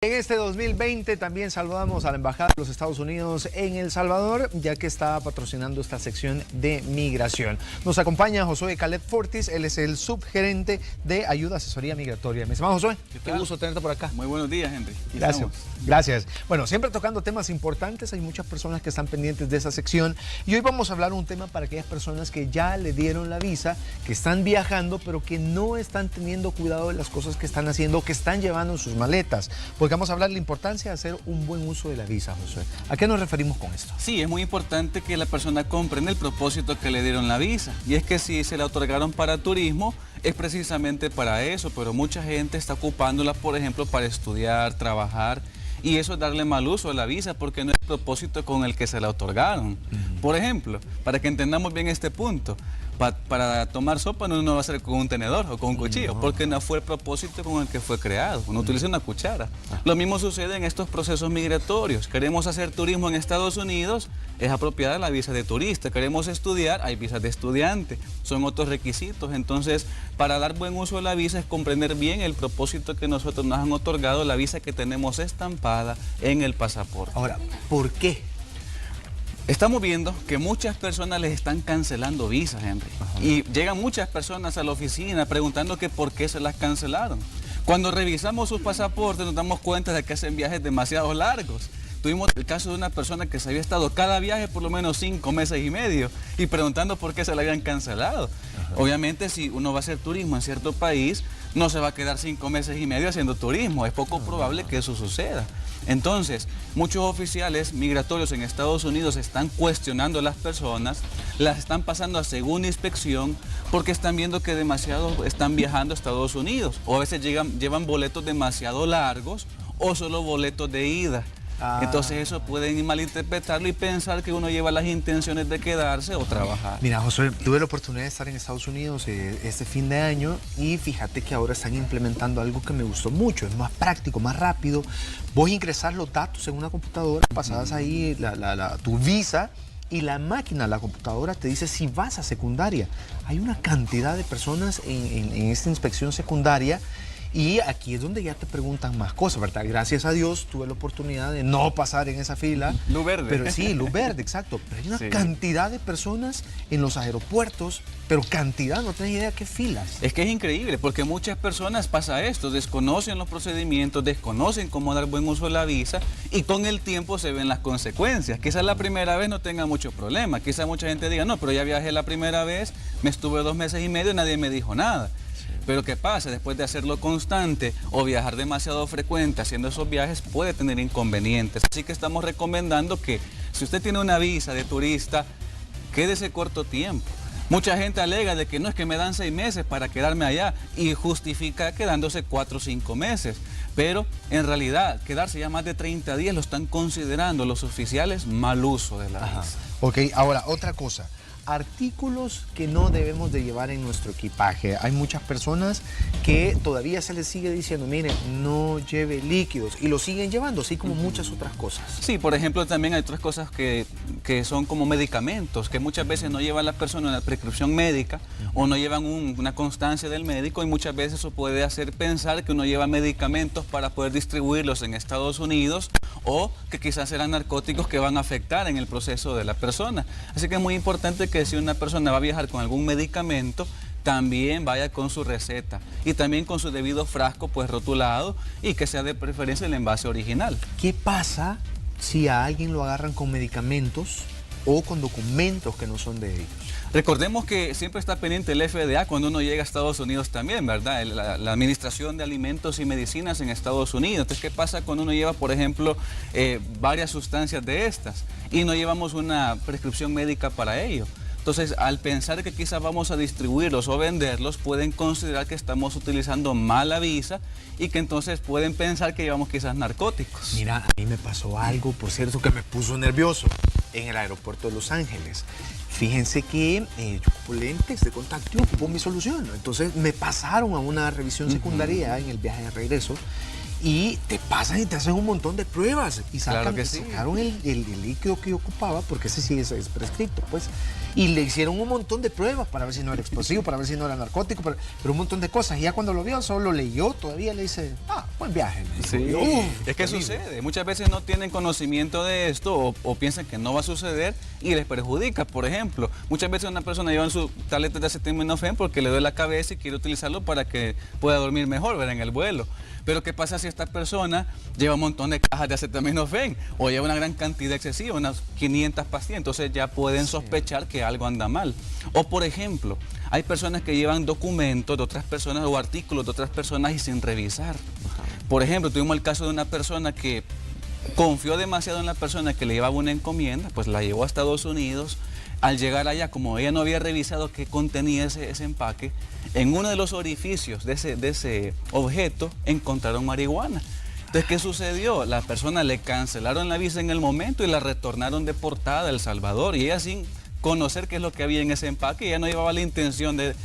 En este 2020 también saludamos a la Embajada de los Estados Unidos en El Salvador, ya que está patrocinando esta sección de migración. Nos acompaña Josué Caleb Fortis, él es el subgerente de Ayuda Asesoría Migratoria. Mi estimado Josué, qué gusto tenerte por acá. Muy buenos días, Henry. Gracias. Gracias. Bueno, siempre tocando temas importantes, hay muchas personas que están pendientes de esa sección y hoy vamos a hablar un tema para aquellas personas que ya le dieron la visa, que están viajando, pero que no están teniendo cuidado de las cosas que están haciendo, que están llevando en sus maletas. Porque vamos a hablar de la importancia de hacer un buen uso de la visa, Josué. ¿A qué nos referimos con esto? Sí, es muy importante que la persona comprenda el propósito que le dieron la visa. Y es que si se la otorgaron para turismo, es precisamente para eso, pero mucha gente está ocupándola, por ejemplo, para estudiar, trabajar, y eso es darle mal uso a la visa porque no es el propósito con el que se la otorgaron. Por ejemplo, para que entendamos bien este punto, para tomar sopa no uno va a hacer con un tenedor o con un cuchillo, porque no fue el propósito con el que fue creado. Uno utiliza una cuchara. Lo mismo sucede en estos procesos migratorios. Queremos hacer turismo en Estados Unidos, es apropiada la visa de turista. Queremos estudiar, hay visas de estudiante. Son otros requisitos. Entonces, para dar buen uso a la visa es comprender bien el propósito que nosotros nos han otorgado, la visa que tenemos estampada en el pasaporte. Ahora, ¿por qué? Estamos viendo que muchas personas les están cancelando visas, Henry. Y llegan muchas personas a la oficina preguntando que por qué se las cancelaron. Cuando revisamos sus pasaportes nos damos cuenta de que hacen viajes demasiado largos. Tuvimos el caso de una persona que se había estado cada viaje por lo menos 5 meses y medio y preguntando por qué se la habían cancelado. Obviamente, si uno va a hacer turismo en cierto país, no se va a quedar 5 meses y medio haciendo turismo. Es poco probable que eso suceda. Entonces, muchos oficiales migratorios en Estados Unidos están cuestionando a las personas, las están pasando a segunda inspección porque están viendo que demasiado están viajando a Estados Unidos. O a veces llevan boletos demasiado largos o solo boletos de ida. Entonces eso pueden malinterpretarlo y pensar que uno lleva las intenciones de quedarse o trabajar. Mira, Josué, tuve la oportunidad de estar en Estados Unidos este fin de año y fíjate que ahora están implementando algo que me gustó mucho, es más práctico, más rápido. Vos ingresás los datos en una computadora, pasás ahí tu visa y la máquina, la computadora te dice si vas a secundaria. Hay una cantidad de personas en esta inspección secundaria. Y aquí es donde ya te preguntan más cosas, ¿verdad? Gracias a Dios tuve la oportunidad de no pasar en esa fila. Luz verde. Pero sí, luz verde, exacto. Pero hay una cantidad de personas en los aeropuertos, pero cantidad, no tenés idea qué filas. Es que es increíble, porque muchas personas pasa esto, desconocen los procedimientos, desconocen cómo dar buen uso de la visa y con el tiempo se ven las consecuencias. Quizás la primera vez no tenga mucho problema, quizás mucha gente diga, no, pero ya viajé la primera vez, me estuve 2 meses y medio y nadie me dijo nada. Pero ¿qué pasa? Después de hacerlo constante o viajar demasiado frecuente haciendo esos viajes puede tener inconvenientes. Así que estamos recomendando que si usted tiene una visa de turista, quédese corto tiempo. Mucha gente alega de que no, es que me dan 6 meses para quedarme allá y justifica quedándose 4 o 5 meses. Pero en realidad quedarse ya más de 30 días lo están considerando los oficiales mal uso de la visa. Ok, ahora otra cosa. Artículos que no debemos de llevar en nuestro equipaje. Hay muchas personas que todavía se les sigue diciendo, miren, no lleve líquidos y lo siguen llevando, así como muchas otras cosas. Sí, por ejemplo, también hay otras cosas que son como medicamentos, que muchas veces no lleva la persona una prescripción médica o no llevan una constancia del médico y muchas veces eso puede hacer pensar que uno lleva medicamentos para poder distribuirlos en Estados Unidos o que quizás serán narcóticos que van a afectar en el proceso de la persona. Así que es muy importante que si una persona va a viajar con algún medicamento, también vaya con su receta y también con su debido frasco pues rotulado y que sea de preferencia el envase original. ¿Qué pasa si a alguien lo agarran con medicamentos o con documentos que no son de ellos? Recordemos que siempre está pendiente el FDA cuando uno llega a Estados Unidos también, ¿verdad? La Administración de Alimentos y Medicinas en Estados Unidos. Entonces, ¿qué pasa cuando uno lleva, por ejemplo, varias sustancias de estas y no llevamos una prescripción médica para ello? Entonces, al pensar que quizás vamos a distribuirlos o venderlos, pueden considerar que estamos utilizando mal la visa y que entonces pueden pensar que llevamos quizás narcóticos. Mira, a mí me pasó algo, por cierto, que me puso nervioso en el aeropuerto de Los Ángeles. Fíjense que yo ocupo lentes de contacto y ocupo mi solución. Entonces me pasaron a una revisión secundaria en el viaje de regreso y te pasan y te hacen un montón de pruebas y Claro que sí. sacaron el líquido que yo ocupaba, porque ese sí es prescrito, pues, y le hicieron un montón de pruebas para ver si no era explosivo, para ver si no era narcótico, pero un montón de cosas. Y ya cuando lo vio, solo leyó, todavía le dice, buen viaje. Sí, es que sucede. Muchas veces no tienen conocimiento de esto o piensan que no va a suceder y les perjudica. Por ejemplo, muchas veces una persona lleva su tableta de acetaminofén porque le duele la cabeza y quiere utilizarlo para que pueda dormir mejor, ¿verdad? En el vuelo. Pero ¿qué pasa si esta persona lleva un montón de cajas de acetaminofén o lleva una gran cantidad excesiva, unas 500 pastillas? Entonces ya pueden sospechar que algo anda mal. O por ejemplo, hay personas que llevan documentos de otras personas o artículos de otras personas y sin revisar. Por ejemplo, tuvimos el caso de una persona que confió demasiado en la persona que le llevaba una encomienda, pues la llevó a Estados Unidos. Al llegar allá, como ella no había revisado qué contenía ese empaque, en uno de los orificios de ese objeto encontraron marihuana. Entonces, ¿qué sucedió? La persona le cancelaron la visa en el momento y la retornaron deportada a El Salvador. Y ella, sin conocer qué es lo que había en ese empaque, ella no llevaba la intención de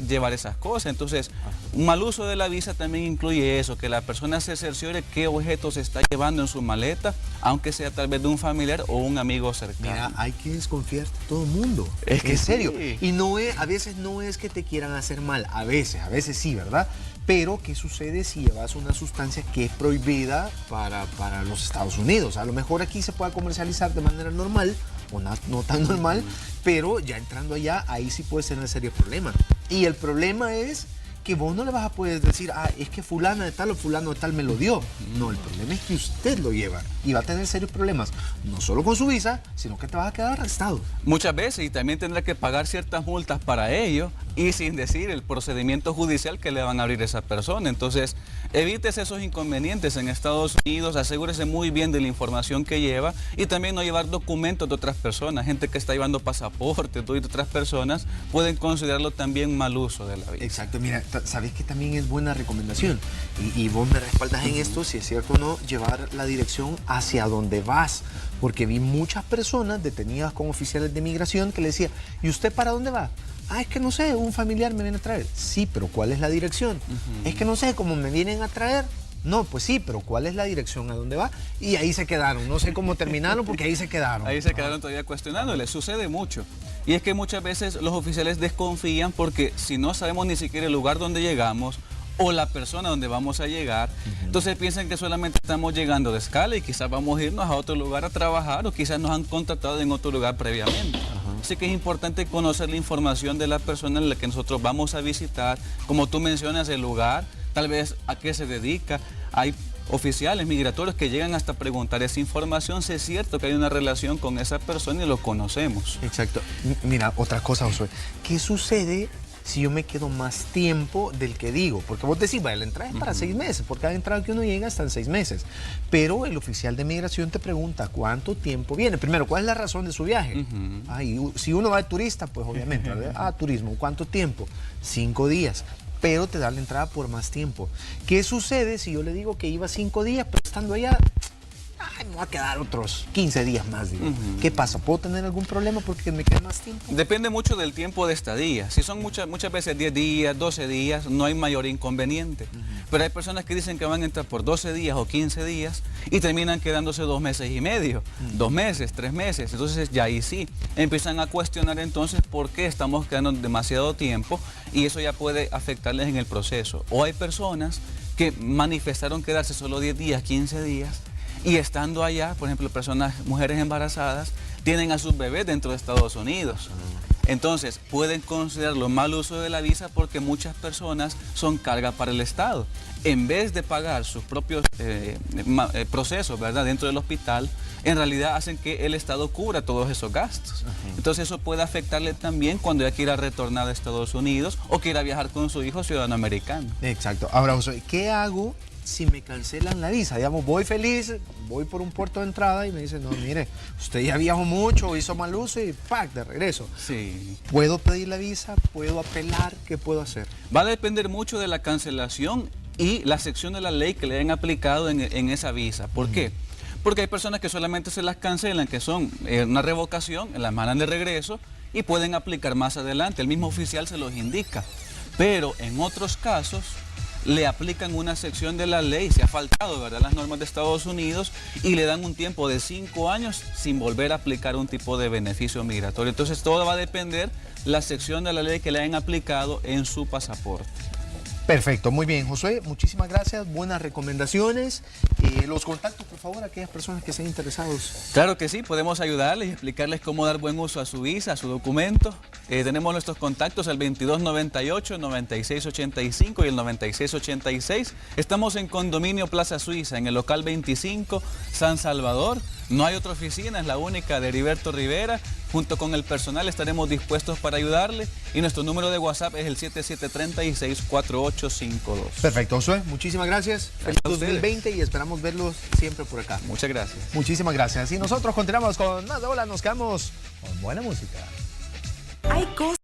llevar esas cosas. Entonces, un mal uso de la visa también incluye eso, que la persona se cerciore qué objetos está llevando en su maleta, aunque sea tal vez de un familiar o un amigo cercano. Mira, hay que desconfiar de todo el mundo. Es que en serio. sí. Y a veces no es que te quieran hacer mal, a veces sí, ¿verdad? Pero, ¿qué sucede si llevas una sustancia que es prohibida para los Estados Unidos? A lo mejor aquí se puede comercializar de manera normal, o no tan normal, pero ya entrando allá, ahí sí puede ser un serio problema. Y el problema es que vos no le vas a poder decir, es que fulana de tal o fulano de tal me lo dio. No, el problema es que usted lo lleva y va a tener serios problemas, no solo con su visa, sino que te vas a quedar arrestado. Muchas veces, y también tendrá que pagar ciertas multas para ello, y sin decir el procedimiento judicial que le van a abrir a esa persona. Entonces, evites esos inconvenientes en Estados Unidos, asegúrese muy bien de la información que lleva y también no llevar documentos de otras personas. Gente que está llevando pasaporte de otras personas pueden considerarlo también mal uso de la visa. Exacto, mira, sabes que también es buena recomendación y vos me respaldas en esto, si es cierto o no, llevar la dirección hacia donde vas, porque vi muchas personas detenidas con oficiales de migración que le decían, ¿y usted para dónde va? Es que no sé, un familiar me viene a traer. Sí, pero ¿cuál es la dirección? Es que no sé, cómo me vienen a traer. No, pues sí, pero ¿cuál es la dirección a dónde va? Y ahí se quedaron. No sé cómo terminaron porque ahí se quedaron. Ahí se quedaron todavía cuestionando. Les sucede mucho. Y es que muchas veces los oficiales desconfían porque si no sabemos ni siquiera el lugar donde llegamos o la persona donde vamos a llegar, entonces piensan que solamente estamos llegando de escala y quizás vamos a irnos a otro lugar a trabajar o quizás nos han contratado en otro lugar previamente. Así que es importante conocer la información de la persona en la que nosotros vamos a visitar, como tú mencionas, el lugar, tal vez a qué se dedica. Hay oficiales migratorios que llegan hasta preguntar esa información, si es cierto que hay una relación con esa persona y lo conocemos. Exacto. Mira, otra cosa, Josué. ¿Qué sucede si yo me quedo más tiempo del que digo? Porque vos decís, vaya, la entrada es para 6 meses, por cada entrada que uno llega están 6 meses. Pero el oficial de migración te pregunta cuánto tiempo viene. Primero, ¿cuál es la razón de su viaje? Si uno va de turista, pues obviamente, turismo, ¿cuánto tiempo? 5 días. Pero te da la entrada por más tiempo. ¿Qué sucede si yo le digo que iba 5 días, pero estando allá, me va a quedar otros 15 días más? Digo. ¿Qué pasa? ¿Puedo tener algún problema porque me queda más tiempo? Depende mucho del tiempo de estadía. Si son muchas veces 10 días, 12 días, no hay mayor inconveniente. Pero hay personas que dicen que van a entrar por 12 días o 15 días y terminan quedándose 2 meses y medio, 2 meses, 3 meses. Entonces ya ahí sí, empiezan a cuestionar entonces por qué estamos quedando demasiado tiempo y eso ya puede afectarles en el proceso. O hay personas que manifestaron quedarse solo 10 días, 15 días y estando allá, por ejemplo, mujeres embarazadas, tienen a sus bebés dentro de Estados Unidos. Entonces, pueden considerarlo mal uso de la visa porque muchas personas son carga para el Estado. En vez de pagar sus propios procesos, ¿verdad?, dentro del hospital, en realidad hacen que el Estado cubra todos esos gastos. Entonces, eso puede afectarle también cuando ella quiera retornar a Estados Unidos o quiera viajar con su hijo ciudadano americano. Exacto. Ahora, José, ¿qué hago si me cancelan la visa? Digamos, voy feliz, voy por un puerto de entrada y me dicen, no, mire, usted ya viajó mucho, hizo mal uso y ¡pac!, de regreso. Sí. ¿Puedo pedir la visa? ¿Puedo apelar? ¿Qué puedo hacer? Va a depender mucho de la cancelación y la sección de la ley que le hayan aplicado en esa visa. ¿Por qué? Porque hay personas que solamente se las cancelan, que son una revocación, las mandan de regreso y pueden aplicar más adelante. El mismo oficial se los indica. Pero en otros casos, le aplican una sección de la ley, se ha faltado, ¿verdad?, las normas de Estados Unidos, y le dan un tiempo de 5 años sin volver a aplicar un tipo de beneficio migratorio. Entonces todo va a depender la sección de la ley que le hayan aplicado en su pasaporte. Perfecto, muy bien, Josué, muchísimas gracias, buenas recomendaciones. Los contactos, por favor, a aquellas personas que estén interesados. Claro que sí, podemos ayudarles y explicarles cómo dar buen uso a su visa, a su documento. Tenemos nuestros contactos al 2298-9685 y el 9686. Estamos en Condominio Plaza Suiza, en el local 25, San Salvador. No hay otra oficina, es la única de Heriberto Rivera. Junto con el personal estaremos dispuestos para ayudarle, y nuestro número de WhatsApp es el 7736-4852. Perfecto, Josué, muchísimas gracias. Feliz a ustedes. 2020 y esperamos verlos siempre por acá. Muchas gracias. Muchísimas gracias. Y nosotros continuamos con más de Hola, nos quedamos con buena música. Hay cosas